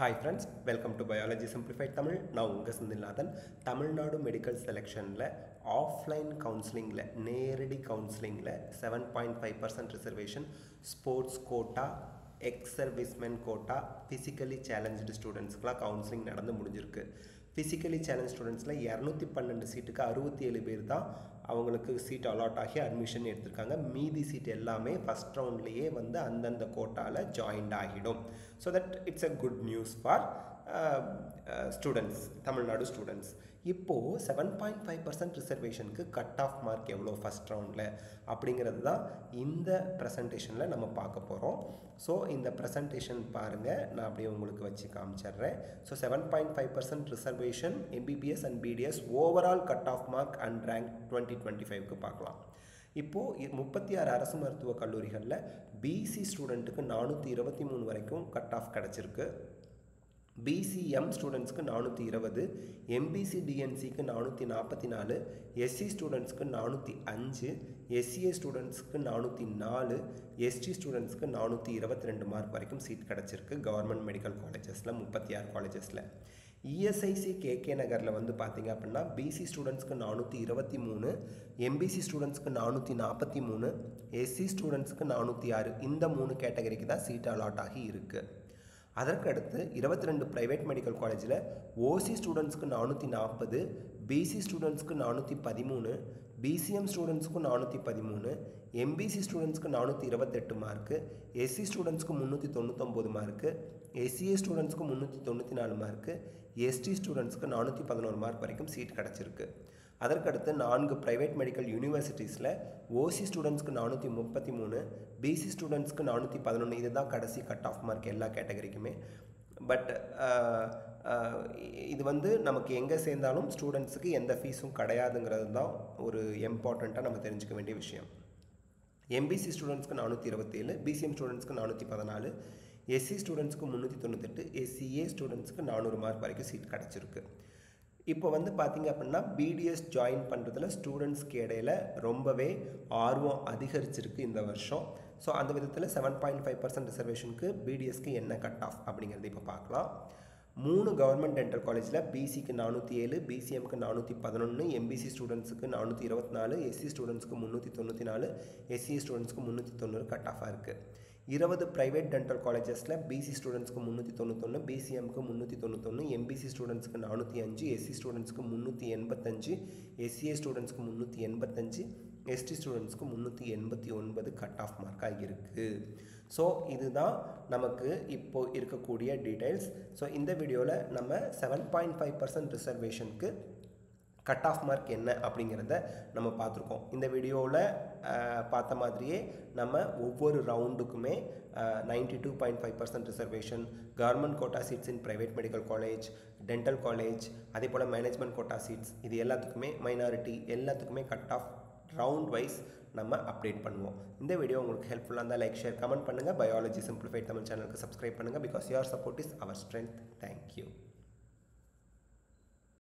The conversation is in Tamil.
Hi friends, welcome to Biology Simplified Tamil. நான் உங்கள் செந்தில்நாதன். தமிழ்நாடு மெடிக்கல் செலெக்ஷனில் ஆஃப்லைன் கவுன்சிலிங்கில் நேரடி கவுன்சிலிங்கில் 7.5% reservation, sports quota, ex servicemen quota, physically challenged ஸ்டூடெண்ட்ஸ்க்குலாம் கவுன்சிலிங் நடந்து முடிஞ்சிருக்கு. ஃபிசிக்கலி சேலஞ்ச் ஸ்டூடெண்ட்ஸில் 212 சீட்டுக்கு 67 பேர் தான் அவங்களுக்கு சீட் அலாட் ஆகி அட்மிஷன் எடுத்திருக்காங்க. மீதி சீட் எல்லாமே ஃபஸ்ட் ரவுண்ட்லேயே வந்து அந்தந்த கோட்டாவில் ஜாயின்ட் ஆகிடும். So that it's a good news for students, Tamil Nadu students. இப்போது 7.5% ரிசர்வேஷனுக்கு கட் ஆஃப் மார்க் எவ்வளோ ஃபஸ்ட் ரவுண்டில் அப்படிங்கிறது தான் இந்த ப்ரெசன்டேஷனில் நம்ம பார்க்க போகிறோம். ஸோ இந்த ப்ரெசன்டேஷன் பாருங்கள், நான் அப்படியே உங்களுக்கு வச்சு காமிச்சிட்றேன். So 7.5% reservation MBBS and BDS overall cut off mark and rank 2025க்கு பார்க்கலாம். இப்போது 36 அரசு மருத்துவக் கல்லூரிகளில் பிசி ஸ்டூடெண்ட்டுக்கு 423 வரைக்கும் கட் ஆஃப் கிடச்சிருக்கு. பிசிஎம் ஸ்டூடெண்ட்ஸ்க்கு 420, எம்பிசி டிஎன்சிக்கு 444, எஸ்சி ஸ்டூடெண்ட்ஸ்க்கு 405, எஸ்சிஏ ஸ்டூடெண்ட்ஸ்க்கு 404, எஸ்டி ஸ்டூடெண்ட்ஸ்க்கு 422 மார்க் வரைக்கும் சீட் கிடச்சிருக்கு கவர்மெண்ட் மெடிக்கல் காலேஜஸில் 36 காலேஜஸில். இஎஸ்ஐசி கேகே நகரில் வந்து பார்த்திங்க அப்படின்னா பிசி ஸ்டூடெண்ட்ஸ்க்கு 423, எம்பிசி ஸ்டூடெண்ட்ஸ்க்கு 443, எஸ்சி ஸ்டூடெண்ட்ஸ்க்கு 406, இந்த 3 கேட்டகரிக்கு தான் சீட் அலாட் ஆகி இருக்குது. அதற்கடுத்து 22 ப்ரைவேட் மெடிக்கல் காலேஜில் ஓசி ஸ்டூடெண்ட்ஸ்க்கு 440, பிசி ஸ்டூடெண்ட்ஸ்க்கு 413, பிசிஎம் ஸ்டூடெண்ட்ஸ்க்கு 413, எம்பிசி ஸ்டூடெண்ட்ஸ்க்கு 428 மார்க்கு, எஸ்சி ஸ்டூடெண்ட்ஸ்க்கு 399 மார்க்கு, எஸ்சிஏ ஸ்டூடெண்ட்ஸ்க்கு 394 மார்க்கு, எஸ்டி ஸ்டூடெண்ட்ஸ்க்கு 411 மார்க் வரைக்கும் சீட் கிடச்சிருக்கு. அதற்கடுத்து 4 ப்ரைவேட் மெடிக்கல் யூனிவர்சிட்டிஸில் ஓசி ஸ்டூடெண்ட்ஸ்க்கு 433, பிசி ஸ்டூடெண்ட்ஸ்க்கு 411, இதுதான் கடைசி கட் ஆஃப் மார்க் எல்லா கேட்டகரிக்குமே. பட் இது வந்து நமக்கு எங்கே சேர்ந்தாலும் ஸ்டூடெண்ட்ஸுக்கு எந்த ஃபீஸும் கிடையாதுங்கிறது தான் ஒரு இம்பார்ட்டண்ட்டாக நம்ம தெரிஞ்சுக்க வேண்டிய விஷயம். எம்பிசி ஸ்டூடெண்ட்ஸ்க்கு 427, பிசிஎம் ஸ்டூடெண்ட்ஸ்க்கு 414, எஸ்சி ஸ்டூடெண்ட்ஸ்க்கு 398, எஸ்சிஏ ஸ்டூடெண்ட்ஸ்க்கு 400 மார்க் வரைக்கும் சீட் கிடச்சிருக்கு. இப்போ வந்து பார்த்திங்க அப்படின்னா பிடிஎஸ் ஜாயின் பண்ணுறதுல ஸ்டூடெண்ட்ஸ்க்கு இடையில் ரொம்பவே ஆர்வம் அதிகரிச்சிருக்கு இந்த வருஷம். ஸோ அந்த விதத்தில் 7.5% ரிசர்வேஷனுக்கு பிடிஎஸ்க்கு என்ன கட் ஆஃப் அப்படிங்கிறது இப்போ பார்க்கலாம். 3 கவர்மெண்ட் டென்டல் காலேஜில் பிசிக்கு 407, பிசிஎம்க்கு 411, எம்பிசி ஸ்டூடெண்ட்ஸுக்கு 424, எஸ்சி ஸ்டூடெண்ட்ஸ்க்கு 394, எஸ்சி ஸ்டூடெண்ட்ஸ்க்கு 390 கட் ஆஃபாக இருக்குது. 20 ப்ரைவேட் டென்டல் காலேஜஸில் பிசி ஸ்டூடெண்ட்ஸ்க்கு 391, பிசிஎம்க்கு 391, எம்பிசி ஸ்டூடெண்ட்ஸ்க்கு 405, எஸ்சி ஸ்டூடெண்ட்ஸ்க்கு 385, எஸ்சிஏ ஸ்டூடெண்ட்ஸ்க்கு 385, எஸ்டி ஸ்டூடெண்ட்ஸ்க்கு 389 கட் ஆஃப் மார்க்காக இருக்குது. ஸோ இதுதான் நமக்கு இப்போது இருக்கக்கூடிய டீட்டெயில்ஸ். ஸோ இந்த வீடியோவில் நம்ம 7.5% ரிசர்வேஷனுக்கு கட் ஆஃப் மார்க் என்ன அப்படிங்கிறத நம்ம பார்த்துருக்கோம். இந்த வீடியோவில் பார்த்த மாதிரியே நம்ம ஒவ்வொரு ரவுண்டுக்குமே 92.5% reservation, government quota seats in private medical college, dental college, அதே போல் மேனேஜ்மெண்ட் கோட்டா சீட்ஸ், இது எல்லாத்துக்குமே மைனாரிட்டி எல்லாத்துக்குமே கட் ஆஃப் ரவுண்ட் வைஸ் நம்ம அப்டேட் பண்ணுவோம். இந்த வீடியோ உங்களுக்கு ஹெல்ப்ஃபுல்லாக இருந்தால் லைக், ஷேர், கமெண்ட் பண்ணுங்கள். பயாலஜி சிம்பிளிஃபைட் தமிழ் சேனலுக்கு சப்ஸ்கிரைப் பண்ணுங்கள். Because your support is our strength. Thank you.